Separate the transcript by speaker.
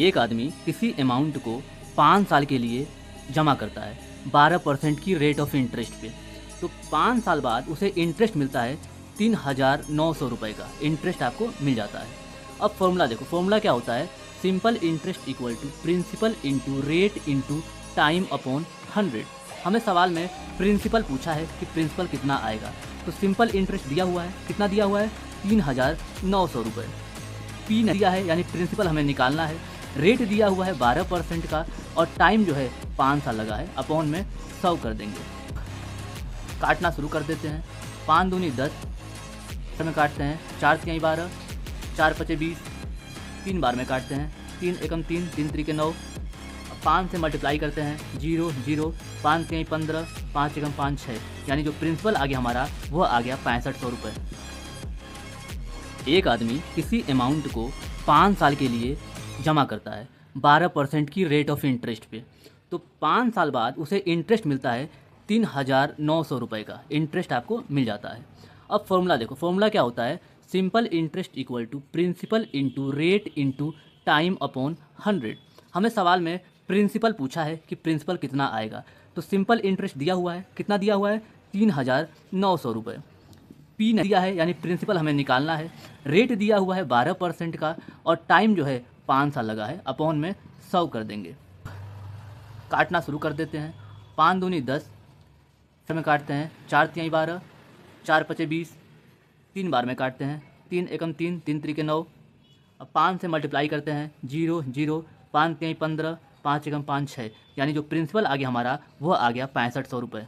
Speaker 1: एक आदमी किसी अमाउंट को 5 साल के लिए जमा करता है 12% की रेट ऑफ इंटरेस्ट पे। तो 5 साल बाद उसे इंटरेस्ट मिलता है 3,900 रुपये का इंटरेस्ट आपको मिल जाता है। अब फॉर्मूला देखो, फॉर्मूला क्या होता है, simple interest equal to principal into rate into time upon 100। हमें सवाल में प्रिंसिपल पूछा है कि प्रिंसिपल कितना आएगा, तो सिंपल इंटरेस्ट दिया हुआ है, कितना दिया हुआ है 3,900 रुपये। पी दिया है यानी प्रिंसिपल हमें निकालना है, रेट दिया हुआ है 12% का और टाइम जो है 5 साल लगा है, अपॉन में 100 कर देंगे। काटना शुरू कर देते हैं। 5 दूनी 10 में काटते हैं, 4 तिहाई 12, 4 पचे 20, 3 बार में काटते हैं, 3 एकम 3, 3 त्रिके 9, 5 से मल्टीप्लाई करते हैं, 0 0, 5 तिहाई 15, 5 एकम 5 6, यानी जो प्रिंसिपल आ गया हमारा वो आ गया 6500 रुपये। एक आदमी किसी अमाउंट को 5 साल के लिए जमा करता है 12% की रेट ऑफ इंटरेस्ट पे। तो 5 साल बाद उसे इंटरेस्ट मिलता है 3,900 रुपये का इंटरेस्ट आपको मिल जाता है। अब फॉर्मूला देखो, फॉर्मूला क्या होता है, simple interest equal to principal into rate into time upon 100। हमें सवाल में प्रिंसिपल पूछा है कि प्रिंसिपल कितना आएगा, तो सिंपल इंटरेस्ट दिया हुआ है, कितना दिया हुआ है 3,900 रुपये। पी दिया है यानी प्रिंसिपल हमें निकालना है, रेट दिया हुआ है 12% का और टाइम जो है 5 साल लगा है, अपॉन में 100 कर देंगे। काटना शुरू कर देते हैं। 5 दूनी 10 में काटते हैं, 4 तिहाई 12, 4 पचे 20, 3 बार में काटते हैं, 3 एकम 3, 3 त्रिके 9, अब 5 से मल्टीप्लाई करते हैं, 0 0, 5 तिहाई 15, 5 एकम 5 6, यानी जो प्रिंसिपल आ गया हमारा वो आ गया 6500 रुपये।